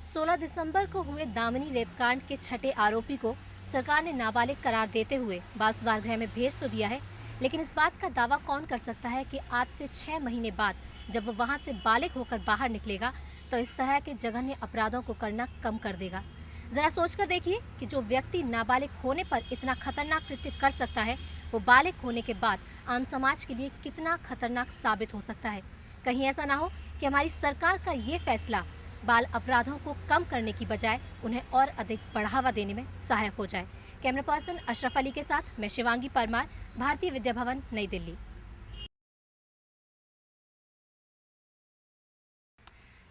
16 दिसंबर को हुए दामिनी रेपकांड के छठे आरोपी को सरकार ने नाबालिग करार देते हुए बाल सुधार गृह में भेज तो दिया है, लेकिन इस बात का दावा कौन कर सकता है कि आज से 6 महीने बाद जब वो वहां से बालिग होकर बाहर निकलेगा तो इस तरह के जघन्य अपराधों को करना कम कर देगा। जरा सोचकर देखिए कि जो व्यक्ति नाबालिग होने पर इतना खतरनाक कृत्य कर सकता है, वो बालिग होने के बाद आम समाज के लिए कितना खतरनाक साबित हो सकता है। कहीं ऐसा ना हो कि हमारी सरकार का ये फैसला बाल अपराधों को कम करने की बजाय उन्हें और अधिक बढ़ावा देने में सहायक हो जाए। कैमरा पर्सन अशरफ अली के साथ मैं शिवांगी परमार, भारतीय विद्या भवन, नई दिल्ली।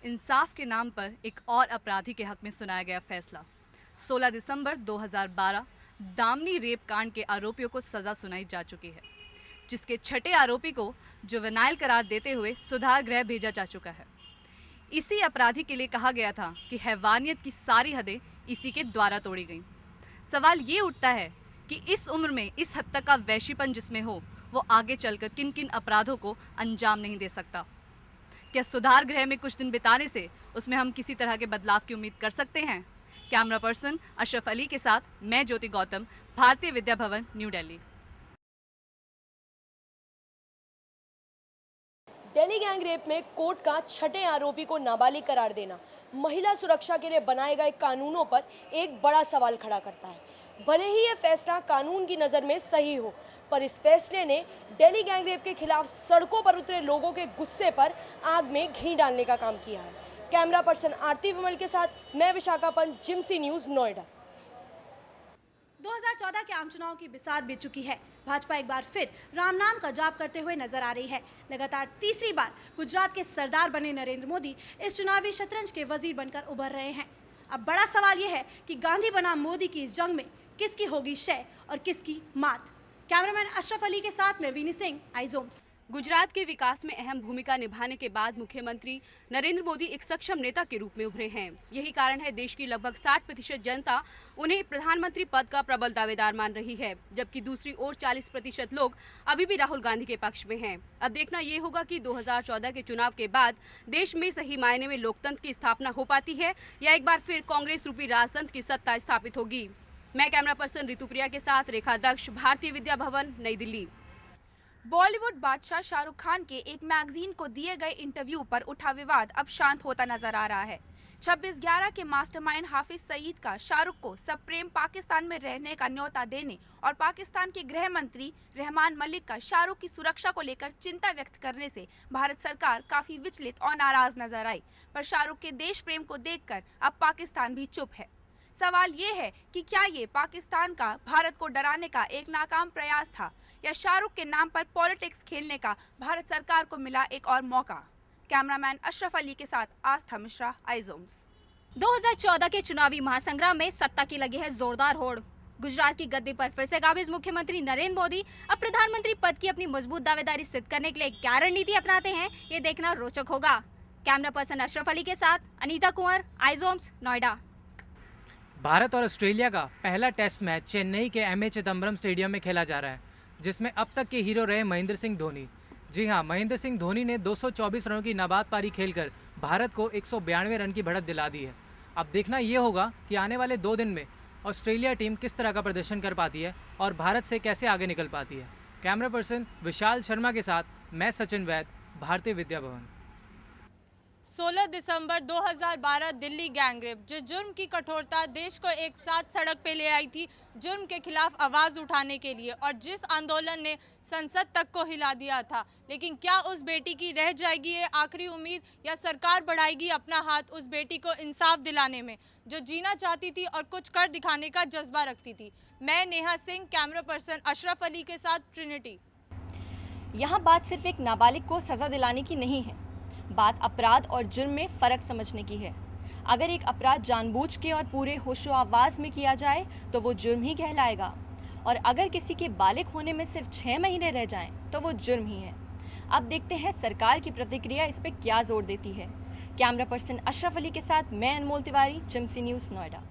इंसाफ के नाम पर एक और अपराधी के हक में सुनाया गया फैसला। 16 दिसंबर 2012 दामिनी रेप कांड के आरोपियों को सजा सुनाई जा चुकी है, जिसके छठे आरोपी को जुवेनाइल करार देते हुए सुधार गृह भेजा जा चुका है। इसी अपराधी के लिए कहा गया था कि हैवानियत की सारी हदें इसी के द्वारा तोड़ी गईं। सवाल ये उठता है कि इस उम्र में इस हद तक का वैशीपन जिसमें हो, वो आगे चलकर किन किन अपराधों को अंजाम नहीं दे सकता। क्या सुधार गृह में कुछ दिन बिताने से उसमें हम किसी तरह के बदलाव की उम्मीद कर सकते हैं? कैमरा पर्सन अशरफ अली के साथ मैं ज्योति Gautam, Bharatiya Vidya Bhavan, new Delhi. Delhi gang rape में कोर्ट का छठे आरोपी को नाबालिग करार देना महिला सुरक्षा के लिए बनाए गए कानूनों पर एक बड़ा सवाल खड़ा करता है। भले ही यह फैसला कानून की नज़र में सही हो, पर इस फैसले ने दिल्ली गैंग रेप के खिलाफ सड़कों पर उतरे लोगों के गुस्से पर आग में घी डालने का काम किया है। कैमरा पर्सन आरती विमल के साथ मैं विशाखापट्टनम, जिम्सी न्यूज़, नोएडा। 2014 के आम चुनाव की बिसात बीत चुकी है। भाजपा एक बार फिर राम नाम का जाप करते हुए नजर आ रही है। लगातार तीसरी बार गुजरात के सरदार बने नरेंद्र मोदी इस चुनावी शतरंज के वजीर बनकर उभर रहे हैं। अब बड़ा सवाल यह है कि गांधी बनाम मोदी की इस जंग में किसकी होगी शय और किसकी मात। कैमरामैन अशरफ अली के साथ में वीनी सिंह, आइजोम्स। गुजरात के विकास में अहम भूमिका निभाने के बाद मुख्यमंत्री नरेंद्र मोदी एक सक्षम नेता के रूप में उभरे हैं। यही कारण है देश की लगभग 60% जनता उन्हें प्रधानमंत्री पद का प्रबल दावेदार मान रही है, जबकि दूसरी ओर 40% लोग अभी भी राहुल गांधी के पक्ष में हैं। अब देखना ये होगा कि 2014 के चुनाव के बाद देश में सही मायने में लोकतंत्र की स्थापना हो पाती है या एक बार फिर कांग्रेस रूपी राजतंत्र की सत्ता स्थापित होगी। मैं कैमरा पर्सन ऋतुप्रिया के साथ रेखा दक्ष, भारतीय विद्या भवन, नई दिल्ली। बॉलीवुड बादशाह शाहरुख खान के एक मैगजीन को दिए गए इंटरव्यू पर उठा विवाद अब शांत होता नजर आ रहा है। 26/11 के मास्टरमाइंड हाफिज सईद का शाहरुख को सप्रेम पाकिस्तान में रहने का न्योता देने और पाकिस्तान के गृह मंत्री रहमान मलिक का शाहरुख की सुरक्षा को लेकर चिंता व्यक्त करने से भारत सरकार काफी विचलित और नाराज नजर आई। पर शाहरुख के देश प्रेम को देखकर अब पाकिस्तान भी चुप है। सवाल ये है कि क्या ये पाकिस्तान का भारत को डराने का एक नाकाम प्रयास था या शाहरुख के नाम पर पॉलिटिक्स खेलने का भारत सरकार को मिला एक और मौका। कैमरामैन अशरफ अली के साथ आस्था मिश्रा, आइजोम्स। 2014 के चुनावी महासंग्राम में सत्ता की लगी है जोरदार होड़। गुजरात की गद्दी पर फिर से काबिज मुख्यमंत्री नरेंद्र मोदी अब प्रधानमंत्री पद की अपनी मजबूत दावेदारी सिद्ध करने के लिए क्या रणनीति अपनाते हैं, ये देखना रोचक होगा। कैमरा पर्सन अशरफ अली के साथ अनीता कुंवर, आइजोम्स, नोएडा। भारत और ऑस्ट्रेलिया का पहला टेस्ट मैच चेन्नई के एमए चिदम्बरम स्टेडियम में खेला जा रहा है, जिसमें अब तक के हीरो रहे महेंद्र सिंह धोनी। जी हां, महेंद्र सिंह धोनी ने 224 रनों की नाबाद पारी खेलकर भारत को 192 रन की बढ़त दिला दी है। अब देखना ये होगा कि आने वाले 2 दिन में ऑस्ट्रेलिया टीम किस तरह का प्रदर्शन कर पाती है और भारत से कैसे आगे निकल पाती है। कैमरा पर्सन विशाल शर्मा के साथ मैं सचिन वैद, भारतीय विद्या भवन। 16 दिसंबर 2012 दिल्ली गैंग रेप, जिस जुर्म की कठोरता देश को एक साथ सड़क पे ले आई थी जुर्म के खिलाफ आवाज़ उठाने के लिए, और जिस आंदोलन ने संसद तक को हिला दिया था, लेकिन क्या उस बेटी की रह जाएगी ये आखिरी उम्मीद या सरकार बढ़ाएगी अपना हाथ उस बेटी को इंसाफ दिलाने में, जो जीना चाहती थी और कुछ कर दिखाने का जज्बा रखती थी। मैं नेहा सिंह, कैमरा पर्सन अशरफ अली के साथ, ट्रिनिटी। यहाँ बात सिर्फ एक नाबालिग को सजा दिलाने की नहीं है, बात अपराध और जुर्म में फ़र्क समझने की है। अगर एक अपराध जानबूझ के और पूरे होशो आवाज़ में किया जाए तो वो जुर्म ही कहलाएगा, और अगर किसी के बालिग होने में सिर्फ 6 महीने रह जाएं तो वो जुर्म ही है। अब देखते हैं सरकार की प्रतिक्रिया इस पर क्या जोर देती है। कैमरा पर्सन अशरफ अली के साथ मैं अनमोल तिवारी, जिम्सी न्यूज़, नोएडा।